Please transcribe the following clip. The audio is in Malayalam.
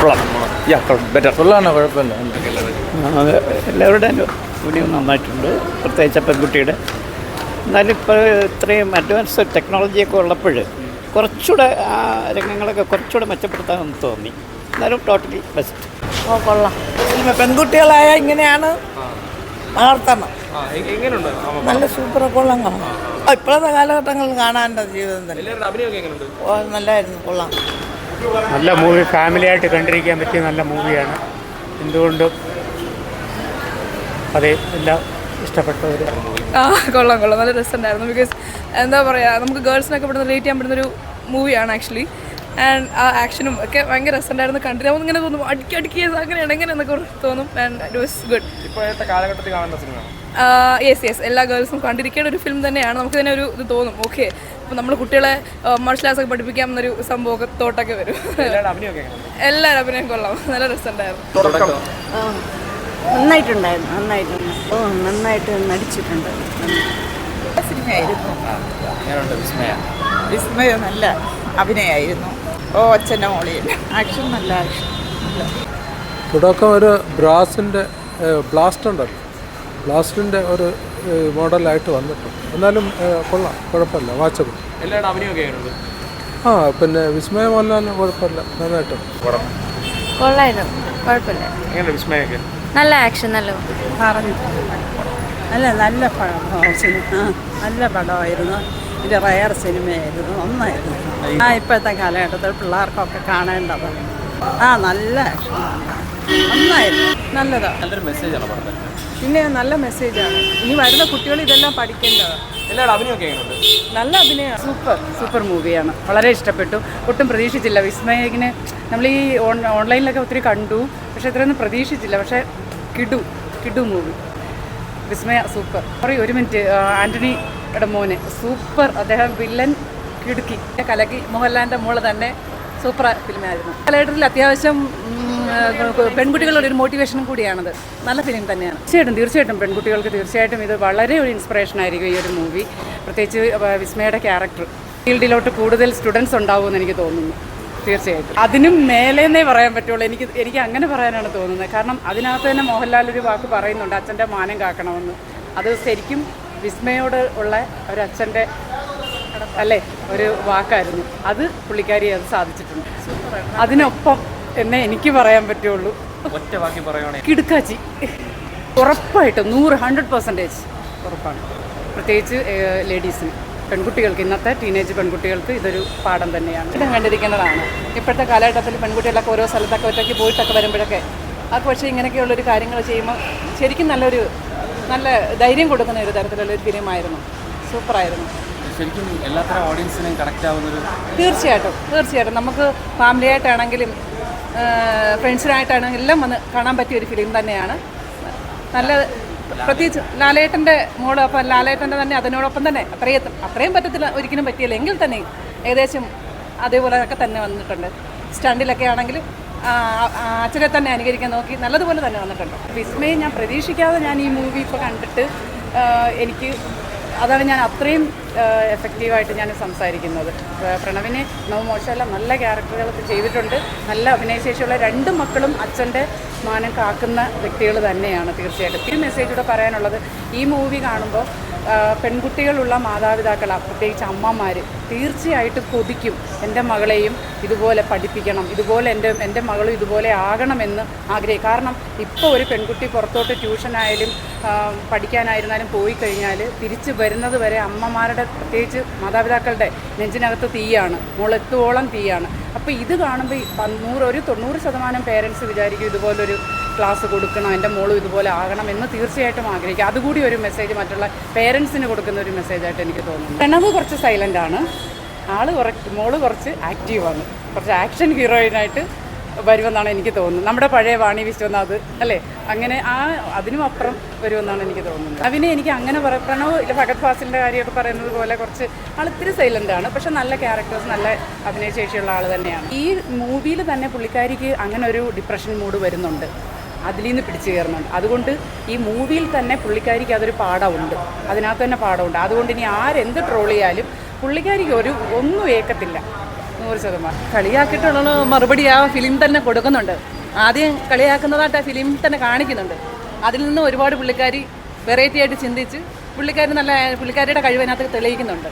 ബെറ്റർ ഫുള്ളാണ്, കുഴപ്പമില്ല. അത് എല്ലാവരുടെയും വീഡിയോ നന്നായിട്ടുണ്ട്, പ്രത്യേകിച്ച് പെൺകുട്ടിയുടെ. എന്നാലും ഇപ്പോൾ ഇത്രയും അഡ്വാൻസ് ടെക്നോളജിയൊക്കെ ഉള്ളപ്പോൾ കുറച്ചുകൂടെ ആ രംഗങ്ങളൊക്കെ കുറച്ചുകൂടെ മെച്ചപ്പെടുത്താമെന്ന് തോന്നി. എന്നാലും ടോട്ടലി ബെസ്റ്റ്. കൊള്ളാം. പെൺകുട്ടികളായ ഇങ്ങനെയാണ് വളർത്തണം. നല്ല സൂപ്പർ കൊള്ളാം. ഇപ്പോഴത്തെ കാലഘട്ടങ്ങളിൽ കാണാൻ ജീവിതം തന്നെ നല്ലതായിരുന്നു. കൊള്ളാം. നല്ല മൂവി, ഫാമിലിയായിട്ട് കണ്ടിരിക്കാൻ പറ്റിയ നല്ല മൂവിയാണ്. എന്തുകൊണ്ടും അതെ, എല്ലാം ഇഷ്ടപ്പെട്ടവർ. കൊള്ളാം. നല്ല രസമുണ്ടായിരുന്നു. ബിക്കോസ് എന്താ പറയുക, നമുക്ക് ഗേൾസിനൊക്കെ ഇവിടെ റിലേറ്റ് ചെയ്യാൻ പറ്റുന്നൊരു മൂവിയാണ് ആക്ച്വലി. ആൻഡ് ആ ആക്ഷനും ഒക്കെ ഭയങ്കര രസമുണ്ടായിരുന്നു. കണ്ടിട്ട് നമുക്ക് ഇങ്ങനെ തോന്നും അടിക്കുക അങ്ങനെയാണ് എങ്ങനെയെന്നൊക്കെ തോന്നും. And it was good. ഇപ്പോഴത്തെ കാലഘട്ടത്തിൽ കാണുന്ന സിനിമ. യെസ് എല്ലാ ഗേൾസും കണ്ടിരിക്കേണ്ട ഒരു ഫിലിം തന്നെയാണ്. നമുക്ക് തന്നെ ഒരു ഇത് തോന്നും, ഓക്കെ അപ്പോൾ നമ്മൾ കുട്ടികളെ മാർഷൽ ആർട്സ് ഒക്കെ പഠിപ്പിക്കാം എന്നൊരു സംഭവത്തോട്ടൊക്കെ വരും. എല്ലാവരും അഭിനയം കൊള്ളാം. നല്ല രസമുണ്ടായിരുന്നു. നന്നായിട്ട് നടിച്ചിട്ടുണ്ട്. സിനിമയായിരുന്നു. വിസ്മയ നല്ല അഭിനയമായിരുന്നു. അച്ഛൻ്റെ മോളിയിൽ ആക്ഷൻ നല്ല ആക്ഷൻ. തുടക്കം ഒരു ബ്ലാസ്റ്റ് ഉണ്ടല്ലോ, ബ്ലാസ്റ്റിൻ്റെ ഒരു മോഡലായിട്ട് വന്നിട്ടുണ്ട്. എന്നാലും കൊള്ളാം, കുഴപ്പമില്ല, വാച്ചബിൾ. പിന്നെ വിസ്മയ മോഹൻലാൽ കുഴപ്പമില്ല, നന്നായിട്ടുണ്ട്. കൊള്ളായിരുന്നു, കുഴപ്പമില്ല. നല്ല ആക്ഷൻ, നല്ല നല്ല പടമായിരുന്നു. ഇത് റയർ സിനിമയായിരുന്നു, നന്നായിരുന്നു. ഇപ്പോഴത്തെ കാലഘട്ടത്തിൽ പിള്ളേർക്കൊക്കെ കാണേണ്ടത്. നല്ല ആക്ഷൻ, നന്നായിരുന്നു, നല്ലതാണ്. നല്ലൊരു മെസ്സേജാണ് പറഞ്ഞത്. പിന്നെ നല്ല മെസ്സേജാണ്. ഇനി വരുന്ന കുട്ടികൾ ഇതെല്ലാം പഠിക്കേണ്ടതാണ്. എല്ലാവരും അഭിനയമൊക്കെ എങ്ങനെയുണ്ട്? നല്ല അഭിനയമാണ്. സൂപ്പർ മൂവിയാണ്. വളരെ ഇഷ്ടപ്പെട്ടു. ഒട്ടും പ്രതീക്ഷിച്ചില്ല. വിസ്മയത്തിന് നമ്മൾ ഈ ഓൺലൈനിലൊക്കെ ഒത്തിരി കണ്ടു, പക്ഷേ ഇത്രയൊന്നും പ്രതീക്ഷിച്ചില്ല. പക്ഷേ കിഡു മൂവി. വിസ്മയ സൂപ്പർ. ഒരു മിനിറ്റ്, ആൻ്റണിയുടെ മോന് സൂപ്പർ. അദ്ദേഹം വില്ലൻ കിടുക്കി കലക്കി. മോഹൻലാലിൻ്റെ മോള് തന്നെ സൂപ്പർ ഫിലിമായിരുന്നു. കാലഘട്ടത്തിൽ അത്യാവശ്യം പെൺകുട്ടികളുടെ ഒരു മോട്ടിവേഷനും കൂടിയാണത്. നല്ല ഫിലിം തന്നെയാണ്. തീർച്ചയായിട്ടും പെൺകുട്ടികൾക്ക് തീർച്ചയായിട്ടും ഇത് വളരെ ഒരു ഇൻസ്പിറേഷൻ ആയിരിക്കും ഈ ഒരു മൂവി. പ്രത്യേകിച്ച് വിസ്മയുടെ ക്യാരക്ടർ. ഫീൽഡിലോട്ട് കൂടുതൽ സ്റ്റുഡൻസ് ഉണ്ടാവുമെന്ന് എനിക്ക് തോന്നുന്നു. തീർച്ചയായിട്ടും അതിനും മേലേന്നേ പറയാൻ പറ്റുള്ളൂ. എനിക്ക് അങ്ങനെ പറയാനാണ് തോന്നുന്നത്. കാരണം അതിനകത്ത് തന്നെ മോഹൻലാൽ ഒരു വാക്ക് പറയുന്നുണ്ട്, അച്ഛൻ്റെ മാനം കാക്കണമെന്ന്. അത് ശരിക്കും വിസ്മയോട് ഉള്ള ഒരച്ഛൻ്റെ അല്ലേ ഒരു വാക്കായിരുന്നു. അത് പുള്ളിക്കാരി അത് സാധിച്ചിട്ടുണ്ട്. അതിനൊപ്പം എന്നേ എനിക്ക് പറയാൻ പറ്റുള്ളൂ. കിടുക്കാച്ചി ഉറപ്പായിട്ടും 100% ഉറപ്പാണ്. പ്രത്യേകിച്ച് ലേഡീസിന്, പെൺകുട്ടികൾക്ക്, ഇന്നത്തെ ടീനേജ് പെൺകുട്ടികൾക്ക് ഇതൊരു പാഠം തന്നെയാണ്. ഇത് കണ്ടിരിക്കേണ്ടതാണ്. ഇപ്പോഴത്തെ കാലഘട്ടത്തിൽ പെൺകുട്ടികളൊക്കെ ഓരോ സ്ഥലത്തൊക്കെ ഒറ്റയ്ക്ക് പോയിട്ടൊക്കെ വരുമ്പോഴൊക്കെ അത് പക്ഷേ ഇങ്ങനെയൊക്കെയുള്ളൊരു കാര്യങ്ങൾ ചെയ്യുമ്പോൾ ശരിക്കും നല്ല ധൈര്യം കൊടുക്കുന്ന ഒരു തരത്തിലുള്ളൊരു ഫിലിമായിരുന്നു. സൂപ്പറായിരുന്നു. ശരിക്കും എല്ലാത്തരം ഓഡിയൻസിനെയും കണക്റ്റ് ആവുന്നൊരു. തീർച്ചയായിട്ടും നമുക്ക് ഫാമിലിയായിട്ടാണെങ്കിലും ഫ്രണ്ട്സിനായിട്ടാണെങ്കിലും എല്ലാം വന്ന് കാണാൻ പറ്റിയ ഒരു ഫിലിം തന്നെയാണ്. നല്ല പ്രത്യേകിച്ച് ലാലേട്ടൻ്റെ മോള്. അപ്പം ലാലേട്ടൻ്റെ തന്നെ അതിനോടൊപ്പം തന്നെ അത്രയും പറ്റത്തില്ല, ഒരിക്കലും പറ്റിയില്ല എങ്കിൽ തന്നെ ഏകദേശം അതേപോലെയൊക്കെ തന്നെ വന്നിട്ടുണ്ട്. സ്റ്റണ്ടിലൊക്കെ ആണെങ്കിലും അച്ഛനെ തന്നെ അനുകരിക്കാൻ നോക്കി നല്ലതുപോലെ തന്നെ വന്നിട്ടുണ്ട്. വിസ്മയം ഞാൻ പ്രതീക്ഷിക്കാതെ ഞാൻ ഈ മൂവി ഇപ്പോൾ കണ്ടിട്ട് അതാണ് ഞാൻ അത്രയും എഫക്റ്റീവായിട്ട് ഞാൻ സംസാരിക്കുന്നത്. പ്രണവിനെ മോശമല്ല, നല്ല ക്യാരക്ടറുകൾ ചെയ്തിട്ടുണ്ട്. നല്ല അഭിനയശേഷിയുള്ള 2 മക്കളും അച്ഛൻ്റെ മാനം കാക്കുന്ന വ്യക്തികൾ തന്നെയാണ്. തീർച്ചയായിട്ടും ഈ മെസ്സേജൂടെ പറയാനുള്ളത്, ഈ മൂവി കാണുമ്പോൾ പെൺകുട്ടികളുള്ള മാതാപിതാക്കൾ, പ്രത്യേകിച്ച് അമ്മമാർ തീർച്ചയായിട്ടും കൊതിക്കും എൻ്റെ മകളെയും ഇതുപോലെ പഠിപ്പിക്കണം, ഇതുപോലെ എൻ്റെ മകളും ഇതുപോലെ ആകണമെന്ന് ആഗ്രഹിക്കും. കാരണം ഇപ്പോൾ ഒരു പെൺകുട്ടി പുറത്തോട്ട് ട്യൂഷനായാലും പഠിക്കാനായിരുന്നാലും പോയി കഴിഞ്ഞാൽ തിരിച്ച് വരുന്നത് വരെ അമ്മമാരുടെ, പ്രത്യേകിച്ച് മാതാപിതാക്കളുടെ നെഞ്ചിനകത്ത് തീയാണ്, മുളെത്തുവോളം തീയാണ്. അപ്പോൾ ഇത് കാണുമ്പോൾ ഒരു 90% പേരൻസ് വിചാരിക്കും ഇതുപോലൊരു ക്ലാസ് കൊടുക്കണം, എൻ്റെ മോളും ഇതുപോലെ ആകണം എന്ന് തീർച്ചയായിട്ടും ആഗ്രഹിക്കുക. അതുകൂടി ഒരു മെസ്സേജ് മറ്റുള്ള പേരൻസിന് കൊടുക്കുന്ന ഒരു മെസ്സേജായിട്ട് എനിക്ക് തോന്നുന്നു. പ്രണവ് കുറച്ച് സൈലൻ്റാണ്, മോള് കുറച്ച് ആക്റ്റീവാണ്, കുറച്ച് ആക്ഷൻ ഹീറോയിനായിട്ട് വരുമെന്നാണ് എനിക്ക് തോന്നുന്നത്. നമ്മുടെ പഴയ വാണി വിശ്വനാഥ് അല്ലേ, അങ്ങനെ അതിനും അപ്പുറം വരുമെന്നാണ് എനിക്ക് തോന്നുന്നത്. എനിക്ക് അങ്ങനെ പ്രണവ് ഫഹദ് ഫാസിലിൻ്റെ കാര്യമൊക്കെ പറയുന്നത് പോലെ കുറച്ച് ഇത്തിരി സൈലൻ്റാണ്, പക്ഷെ നല്ല ക്യാരക്ടേഴ്സ്, നല്ല അഭിനയശേഷിയുള്ള ആൾ തന്നെയാണ്. ഈ മൂവിയിൽ തന്നെ പുള്ളിക്കാരിക്ക് അങ്ങനെ ഒരു ഡിപ്രഷൻ മൂഡ് വരുന്നുണ്ട്, അതിൽ നിന്ന് പിടിച്ചു കയറുന്നുണ്ട്. അതുകൊണ്ട് ഈ മൂവിയിൽ തന്നെ പുള്ളിക്കാരിക്ക് അതൊരു പാഠമുണ്ട്, അതിനകത്ത് തന്നെ പാഠമുണ്ട്. അതുകൊണ്ട് ഇനി ആരെന്ത് ട്രോൾ ചെയ്യാലും പുള്ളിക്കാരിക്ക് ഒന്നും ഏക്കത്തില്ല. 100%. കളിയാക്കിയിട്ടുള്ള മറുപടി ആ ഫിലിം തന്നെ കൊടുക്കുന്നുണ്ട്. ആദ്യം കളിയാക്കുന്നതായിട്ട് ആ ഫിലിം തന്നെ കാണിക്കുന്നുണ്ട്. അതിൽ നിന്ന് ഒരുപാട് പുള്ളിക്കാരി വെറൈറ്റി ആയിട്ട് ചിന്തിച്ച് പുള്ളിക്കാരിയുടെ കഴിവിനകത്ത് തെളിയിക്കുന്നുണ്ട്.